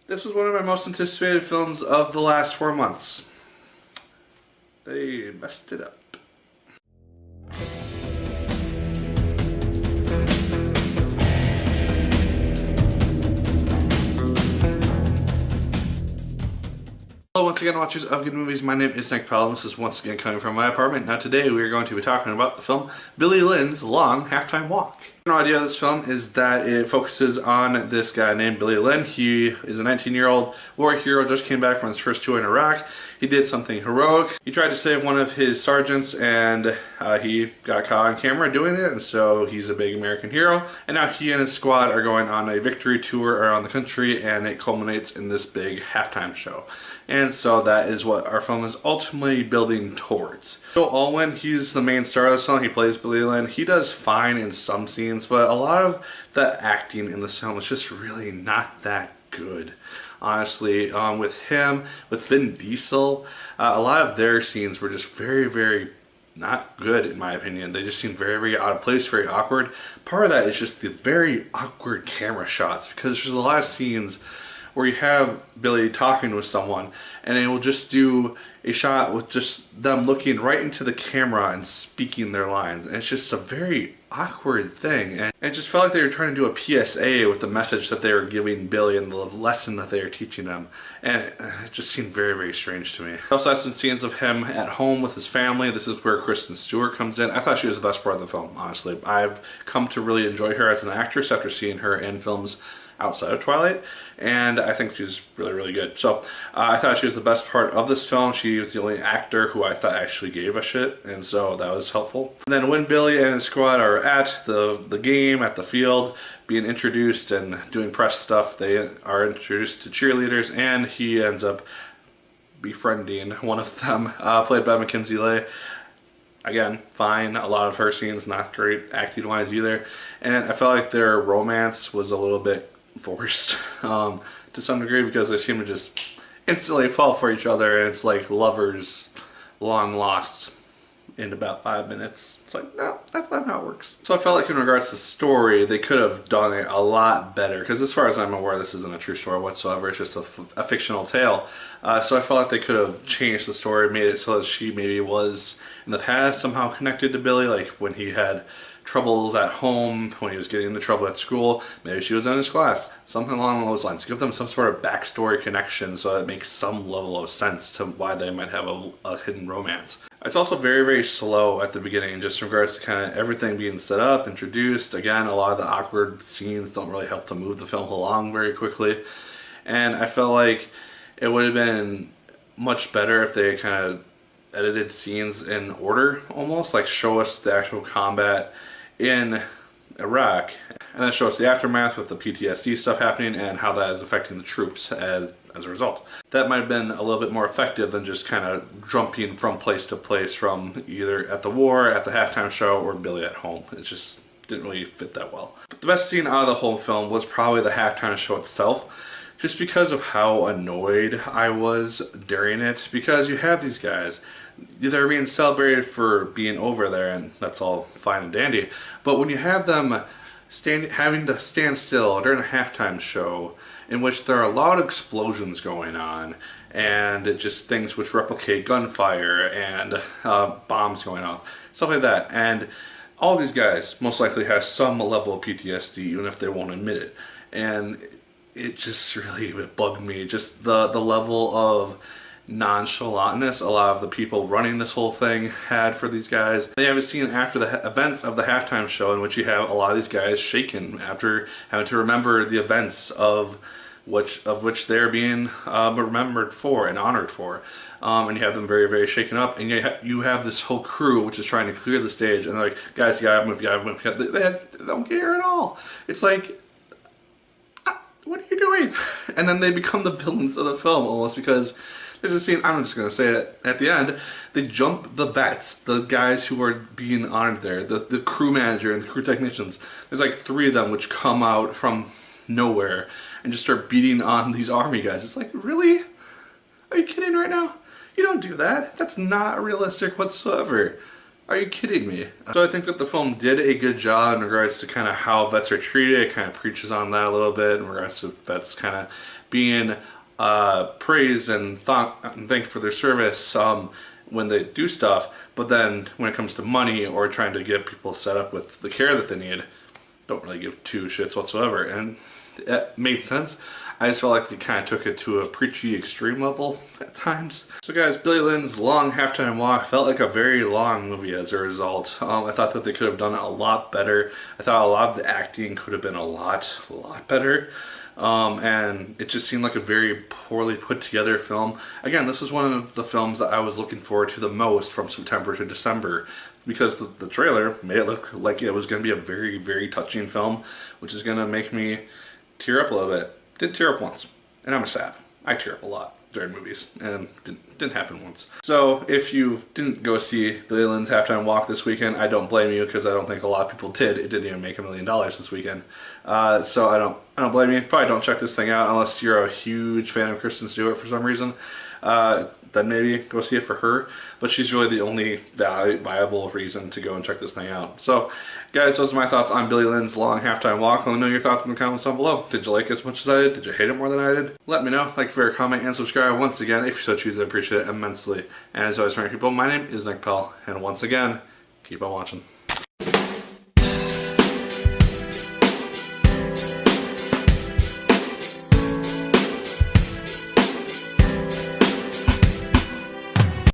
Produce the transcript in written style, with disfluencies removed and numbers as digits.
This was one of my most anticipated films of the last 4 months. They messed it up. Hello once again, watchers of Good Movies. My name is Nick Pell, and this is once again coming from my apartment. Now today we are going to be talking about the film Billy Lynn's Long Halftime Walk. The idea of this film is that it focuses on this guy named Billy Lynn. He is a 19-year-old war hero, just came back from his first tour in Iraq. He did something heroic. He tried to save one of his sergeants, and he got caught on camera doing it, and so he's a big American hero. And now he and his squad are going on a victory tour around the country, and it culminates in this big halftime show. And so that is what our film is ultimately building towards. Joe Alwyn, he's the main star of the song. He plays Billy Lynn. He does fine in some scenes, but a lot of the acting in the film is just really not that good. Honestly, with him, with Vin Diesel, a lot of their scenes were just very not good in my opinion. They just seem very out of place, very awkward. Part of that is just the very awkward camera shots, because there's a lot of scenes where you have Billy talking with someone and it will just do a shot with just them looking right into the camera and speaking their lines. And it's just a very awkward thing. And it just felt like they were trying to do a PSA with the message that they were giving Billy and the lesson that they were teaching him. And it just seemed very strange to me. I also have some scenes of him at home with his family. This is where Kristen Stewart comes in. I thought she was the best part of the film, honestly. I've come to really enjoy her as an actress after seeing her in films outside of Twilight, and I think she's really good. So I thought she was the best part of this film. She was the only actor who I thought actually gave a shit, and so that was helpful. And then when Billy and his squad are at the game, at the field, being introduced and doing press stuff, they are introduced to cheerleaders, and he ends up befriending one of them, played by Mackenzie Leigh. Again, fine. A lot of her scenes not great acting wise either, and I felt like their romance was a little bit forced to some degree, because they seem to just instantly fall for each other, and it's like lovers long lost in about 5 minutes. It's like, no, that's not how it works. So I felt like in regards to story, they could have done it a lot better, because as far as I'm aware, this isn't a true story whatsoever. It's just a fictional tale. So I felt like they could have changed the story, made it so that she maybe was in the past somehow connected to Billy, like when he had troubles at home, when he was getting into trouble at school, maybe she was in his class, something along those lines. Give them some sort of backstory connection so it makes some level of sense to why they might have a hidden romance. It's also very slow at the beginning, just in regards to kind of everything being set up, introduced. Again, a lot of the awkward scenes don't really help to move the film along very quickly, and I felt like it would have been much better if they kind of edited scenes in order, almost like show us the actual combat in Iraq and then show us the aftermath with the PTSD stuff happening and how that is affecting the troops as a result. That might have been a little bit more effective than just kind of jumping from place to place, from either at the war, at the halftime show, or Billy at home. It just didn't really fit that well. But the best scene out of the whole film was probably the halftime show itself, just because of how annoyed I was during it. Because you have these guys, they're being celebrated for being over there, and that's all fine and dandy. But when you have them having to stand still during a halftime show, in which there are loud explosions going on, and it just things which replicate gunfire and bombs going off, stuff like that, and all these guys most likely have some level of PTSD, even if they won't admit it, and it just really bugged me, just the level of nonchalantness a lot of the people running this whole thing had for these guys. They have a scene after the events of the halftime show in which you have a lot of these guys shaken after having to remember the events of which they're being remembered for and honored for, and you have them very shaken up, and you have this whole crew which is trying to clear the stage, and they're like, guys, you gotta move. They don't care at all. It's like, what are you doing? And then they become the villains of the film almost, because there's a scene, I'm just going to say it, at the end, they jump the vets, the guys who are being honored there, the crew manager and the crew technicians. There's like 3 of them which come out from nowhere and just start beating on these army guys. It's like, really? Are you kidding right now? You don't do that. That's not realistic whatsoever. Are you kidding me? So I think that the film did a good job in regards to kind of how vets are treated. It kind of preaches on that a little bit in regards to vets kind of being praised and thanked for their service when they do stuff, but then when it comes to money or trying to get people set up with the care that they need, don't really give two shits whatsoever. And it made sense. I just felt like they kind of took it to a preachy extreme level at times. So guys, Billy Lynn's Long Halftime Walk felt like a very long movie as a result. I thought that they could have done it a lot better. I thought a lot of the acting could have been a lot better. And it just seemed like a very poorly put together film. Again, this was one of the films that I was looking forward to the most from September to December, because the trailer made it look like it was going to be a very touching film, which is going to make me tear up a little bit. Did tear up once, and I'm a sap. I tear up a lot during movies, and didn't happen once. So if you didn't go see Billy Lynn's Halftime Walk this weekend, I don't blame you, because I don't think a lot of people did. It didn't even make $1 million this weekend. So I don't blame you. Probably don't check this thing out unless you're a huge fan of Kristen Stewart for some reason. Then maybe go see it for her. But she's really the only viable reason to go and check this thing out. So, guys, those are my thoughts on Billy Lynn's Long Halftime Walk. Let me know your thoughts in the comments down below. Did you like it as much as I did? Did you hate it more than I did? Let me know. Like, favorite, comment, and subscribe. Once again, if you so choose, I appreciate it immensely. And as always, my people, my name is Nick Pell. And once again, keep on watching.